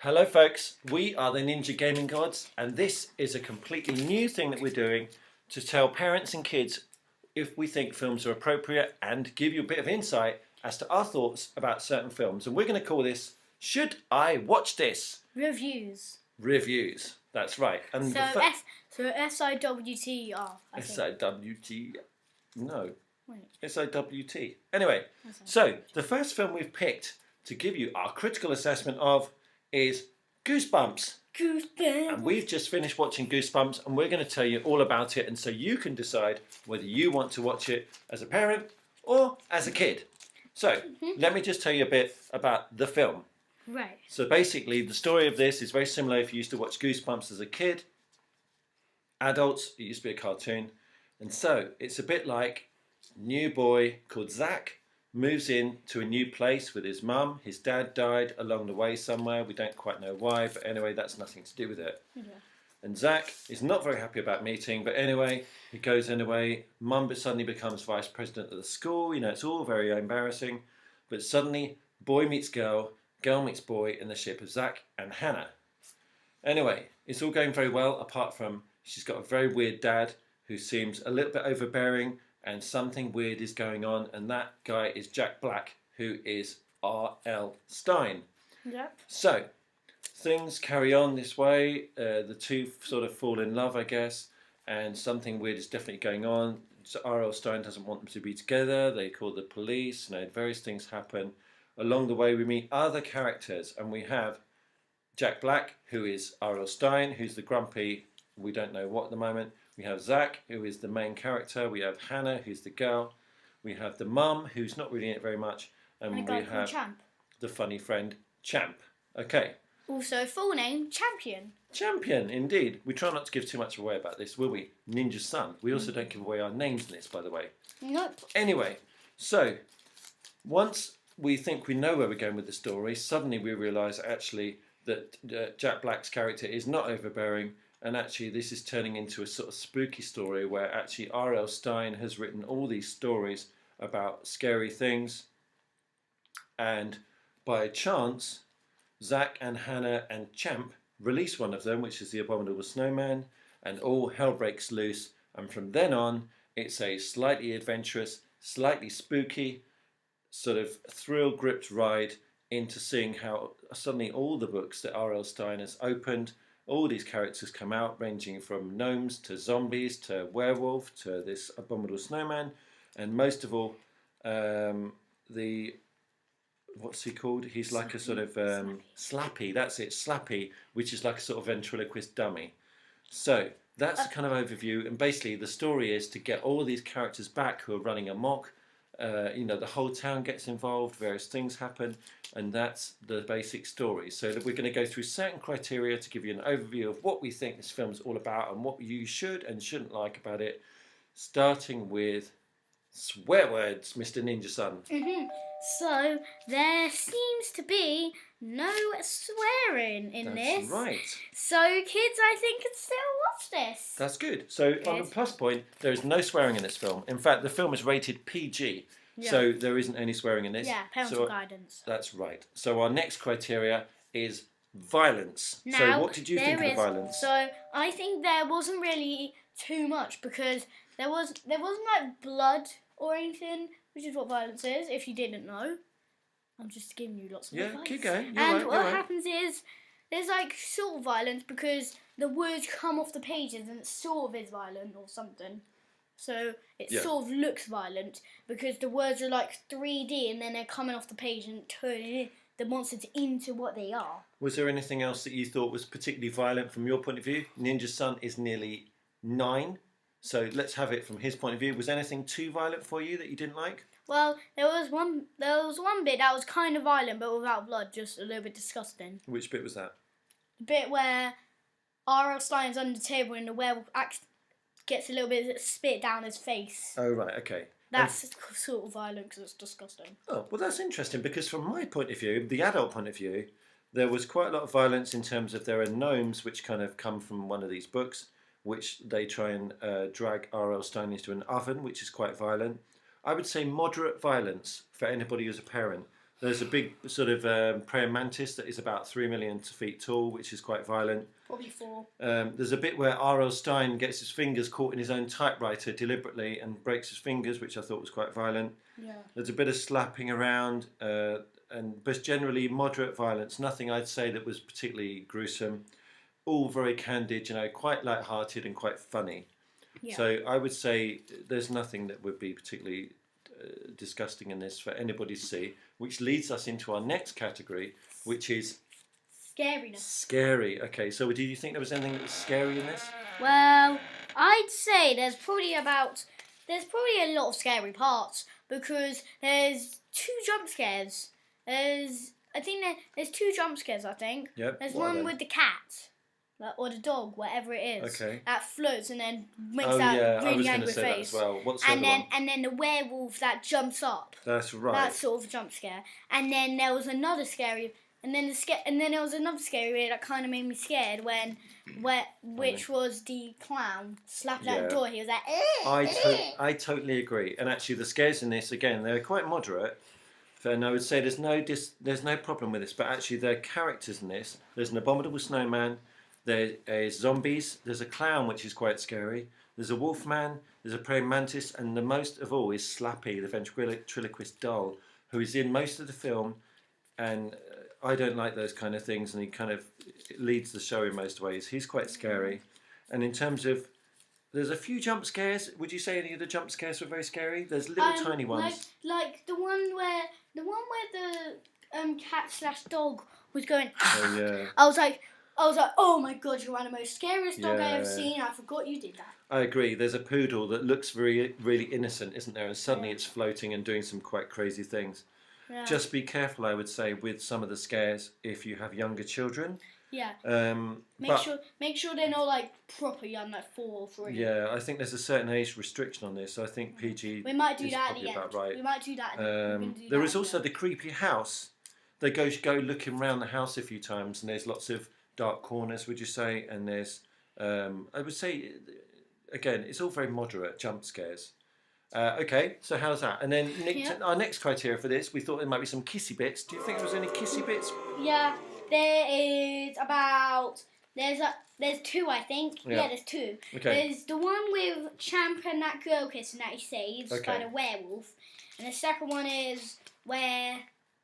Hello folks, we are the Ninja Gaming Gods and this is a completely new thing that we're doing to tell parents and kids if we think films are appropriate and give you a bit of insight as to our thoughts about certain films. And we're going to call this Should I Watch This? Reviews. Reviews, that's right. And So S-I-W-T-R, I think. S-I-W-T, no. Wait. S-I-W-T. Anyway, so the first film we've picked to give you our critical assessment of is Goosebumps. Goosebumps. And we've just finished watching Goosebumps and we're going to tell you all about it, and so you can decide whether you want to watch it as a parent or as a kid. So let me just tell you a bit about the film. Right. So basically the story of this is very similar if you used to watch Goosebumps as a kid. Adults, it used to be a cartoon. And so it's a bit like a new boy called Zach moves in to a new place with his mum. His dad died along the way somewhere. We don't quite know why, but anyway, that's nothing to do with it. Yeah. And Zach is not very happy about meeting, but anyway, he goes anyway. Mum suddenly becomes vice president of the school. You know, it's all very embarrassing. But suddenly, boy meets girl, girl meets boy in the ship of Zach and Hannah. Anyway, it's all going very well, apart from she's got a very weird dad who seems a little bit overbearing, and something weird is going on, and that guy is Jack Black, who is R.L. Stine. Yep. So, things carry on this way. The two sort of fall in love, I guess, and something weird is definitely going on. So R.L. Stine doesn't want them to be together. They call the police. You know, various things happen. Along the way, we meet other characters, and we have Jack Black, who is R.L. Stine, who's the grumpy, we don't know what at the moment. We have Zach, who is the main character. We have Hannah, who's the girl. We have the mum, who's not really in it very much. And we have Champ. The funny friend, Champ. Okay. Also, full name, Champion. Champion, indeed. We try not to give too much away about this, will we? Ninja's son. We also don't give away our names in this, by the way. Nope. Anyway, so once we think we know where we're going with the story, suddenly we realise actually that Jack Black's character is not overbearing. And actually this is turning into a sort of spooky story where actually R.L. Stine has written all these stories about scary things. And by chance, Zach and Hannah and Champ release one of them, which is the Abominable Snowman, and all hell breaks loose. And from then on, it's a slightly adventurous, slightly spooky, sort of thrill-gripped ride into seeing how suddenly all the books that R.L. Stine has opened, all these characters come out, ranging from gnomes to zombies to werewolf to this Abominable Snowman, and most of all, what's he called? He's like a sort of Slappy. That's it, Slappy, which is like a sort of ventriloquist dummy. So that's the kind of overview, and basically the story is to get all these characters back who are running amok. You know, the whole town gets involved, various things happen, and that's the basic story. So that we're going to go through certain criteria to give you an overview of what we think this film is all about and what you should and shouldn't like about it, starting with swear words, Mr. Ninja Son. So there seems to be no swearing in this. That's right. So kids, I think, can still watch this. That's good. So on the plus point, there is no swearing in this film. In fact, the film is rated PG. Yeah. So there isn't any swearing in this. Yeah, parental guidance. That's right. So our next criteria is violence. Now, so what did you think of the violence? So I think there wasn't really too much, because there wasn't like blood or anything, which is what violence is, if you didn't know. I'm just giving you lots of advice. Yeah, keep going. What happens is there's like sort of violence because the words come off the pages and it sort of is violent or something. So it sort of looks violent because the words are like 3D and then they're coming off the page and turning the monsters into what they are. Was there anything else that you thought was particularly violent from your point of view? Ninja's son is nearly 9, so let's have it from his point of view. Was anything too violent for you that you didn't like? Well, there was one bit that was kind of violent but without blood, just a little bit disgusting. Which bit was that? The bit where R.L. Stine's under the table and the werewolf gets a little bit spit down his face. Oh, right, okay. That's sort of violent because it's disgusting. Oh, well, that's interesting because from my point of view, the adult point of view, there was quite a lot of violence in terms of there are gnomes which kind of come from one of these books, which they try and drag R.L. Stine into an oven, which is quite violent. I would say moderate violence for anybody who's a parent. There's a big sort of praying mantis that is about 3 million feet tall, which is quite violent. Probably 4. There's a bit where R.L. Stein gets his fingers caught in his own typewriter deliberately and breaks his fingers, which I thought was quite violent. Yeah. There's a bit of slapping around, but generally moderate violence. Nothing I'd say that was particularly gruesome. All very candid, quite light-hearted and quite funny. Yeah. So I would say there's nothing that would be particularly disgusting in this for anybody to see, which leads us into our next category, which is Scariness. Scary. Okay, so do you think there was anything that was scary in this? Well, I'd say there's probably a lot of scary parts because there's 2 jump scares. There's 2 jump scares. I think. Yep. There's one with the cat. Or the dog, whatever it is, that floats and then makes that really angry face. That as well. What's and then the werewolf that jumps up. That's right. That sort of jump scare. And then there was another scary, and then there was another scary bit that kind of made me scared which was the clown slapped at the door. He was like, I totally agree. And actually, the scares in this again, they're quite moderate. And I would say there's no problem with this. But actually, there are characters in this. There's an abominable snowman. There is zombies, there's a clown which is quite scary, there's a wolfman, there's a praying mantis, and the most of all is Slappy, the ventriloquist doll, who is in most of the film, and I don't like those kind of things, and he kind of leads the show in most ways. He's quite scary. And in terms of, there's a few jump scares. Would you say any of the jump scares were very scary? There's little tiny ones. Like the one where the cat/dog was going. Oh yeah. I was like, oh my god, you're one of the most scariest dog I ever seen. I forgot you did that. I agree. There's a poodle that looks really innocent, isn't there? And suddenly it's floating and doing some quite crazy things. Yeah. Just be careful, I would say, with some of the scares if you have younger children. Yeah. Make sure they're not like proper young, like 4 or 3. Yeah, I think there's a certain age restriction on this. So I think PG. We might do that at the end. About right. We might do that. There is also the creepy house. They go looking around the house a few times, and there's lots of dark corners, would you say? And there's, I would say, again, it's all very moderate jump scares. Okay, so how's that? And then our next criteria for this, we thought there might be some kissy bits. Do you think there was any kissy bits? Yeah, there is about. There's 2, I think. Yeah, there's 2. Okay. There's the one with Champ and that girl kissing that he saves by the werewolf, and the second one is where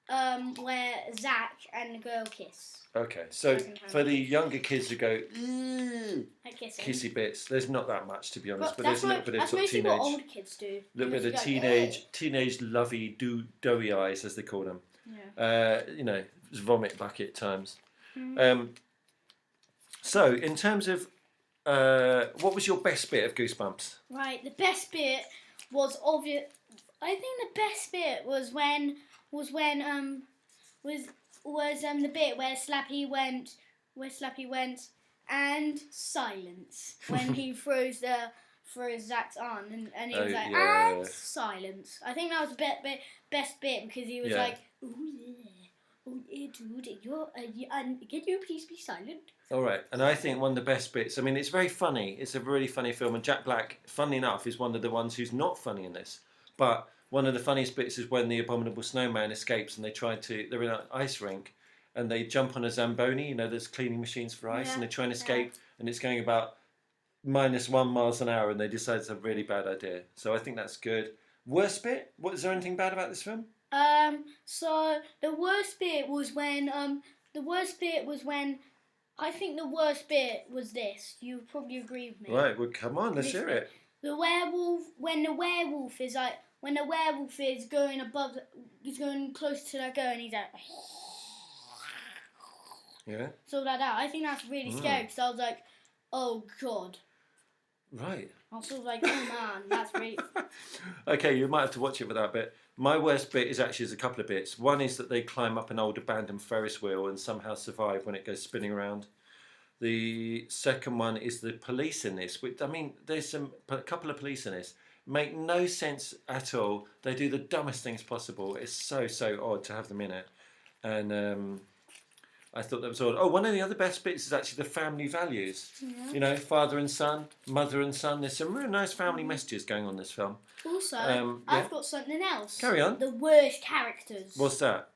Zach and the girl kiss. Okay, so for the younger kids who go, kissy bits, there's not that much, to be honest. But there's a little bit of sort of teenage. That's mostly what older kids do. A little bit of teenage lovey doughy eyes, as they call them. Yeah. Vomit bucket times. Mm. So, in terms of, what was your best bit of Goosebumps? Right, the best bit was obvious. I think the best bit was the bit where Slappy went and silence when he throws Zach's arm and he was like and silence. I think that was the best bit because he was like, oh yeah, dude, can you please be silent? All right, and I think one of the best bits. I mean, it's very funny. It's a really funny film, and Jack Black, funnily enough, is one of the ones who's not funny in this, but. One of the funniest bits is when the abominable snowman escapes and they're in an ice rink and they jump on a Zamboni, there's cleaning machines for ice, and they try and escape and it's going about -1 miles an hour and they decide it's a really bad idea. So I think that's good. Worst bit? Is there anything bad about this film? So the worst bit was when I think the worst bit was this. You probably agree with me. Right, well come on, let's hear it. When the werewolf is going above, he's going close to that girl and he's like, yeah. So like that, I think that's really scary because I was like, oh god. Right. I was sort of like, oh man, that's really. Okay, you might have to watch it with that bit. My worst bit is actually a couple of bits. One is that they climb up an old abandoned Ferris wheel and somehow survive when it goes spinning around. The second one is the police in this. Which, I mean, there's a couple of police in this. Make no sense at all. They do the dumbest things possible. It's so odd to have them in it. And I thought that was odd. Oh, one of the other best bits is actually the family values. Yeah. Father and son, mother and son. There's some really nice family messages going on in this film. Also, I've got something else. Carry on. The worst characters. What's that?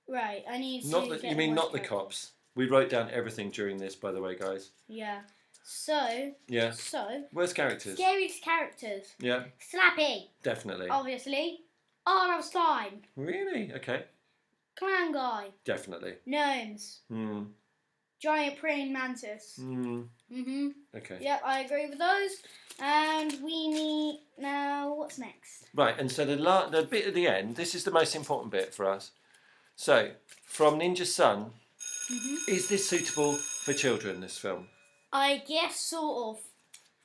Right, I need to. Not the, get you mean worst not the characters. cops? We wrote down everything during this, by the way, guys. Yeah. So. Yeah. So. Worst characters. Scariest characters. Yeah. Slappy. Definitely. Obviously. R.L. Slime. Really? Okay. Clown guy. Definitely. Gnomes. Hmm. Giant praying mantis. Hmm. Mhm. Okay. Yep, I agree with those. And we need now. What's next? Right, and so the bit at the end, this is the most important bit for us. So, from Ninja's son, is this suitable for children, this film? I guess sort of.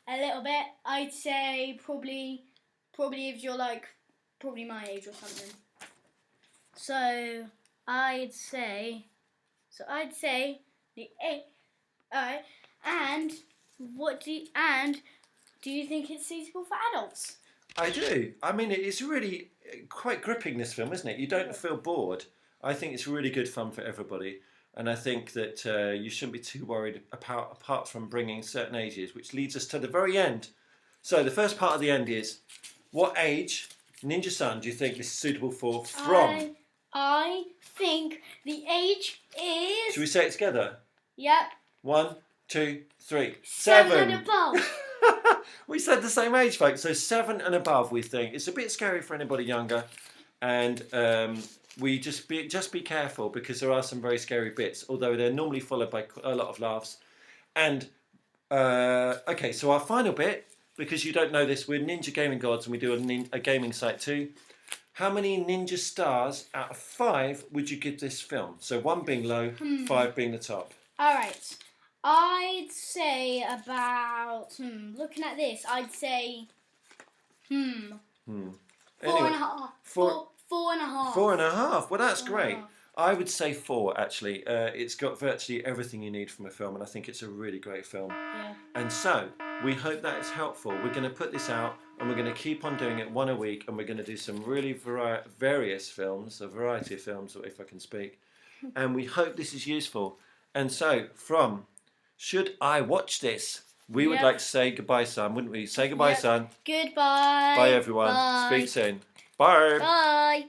A little bit. I'd say probably if you're like probably my age or something. So I'd say the eight. Alright. And do you think it's suitable for adults? I do. I mean, it's really quite gripping, this film, isn't it? You don't feel bored. I think it's really good fun for everybody. And I think that you shouldn't be too worried apart from bringing certain ages, which leads us to the very end. So the first part of the end is, what age, Ninja Son, do you think this is suitable for from? I think the age is... Should we say it together? Yep. 1, 2, 3. 7 and above. We said the same age, folks. So 7 and above, we think. It's a bit scary for anybody younger. And we just be careful, because there are some very scary bits, although they're normally followed by a lot of laughs. And, okay, so our final bit, because you don't know this, we're Ninja Gaming Gods and we do a gaming site too. How many ninja stars out of 5 would you give this film? So 1 being low, 5 being the top. Alright. I'd say about... looking at this, I'd say... 4 and a half. 4 and a half. 4.5. Well, that's 4.5. great. I would say 4, actually. It's got virtually everything you need from a film, and I think it's a really great film. Yeah. And so, we hope that is helpful. We're going to put this out, and we're going to keep on doing it 1 a week, and we're going to do some really various films, a variety of films, if I can speak. And we hope this is useful. And so, from Should I Watch This? We would like to say goodbye, son, wouldn't we? Say goodbye, son. Goodbye. Bye, everyone. Bye. Speak soon. Bye. Bye.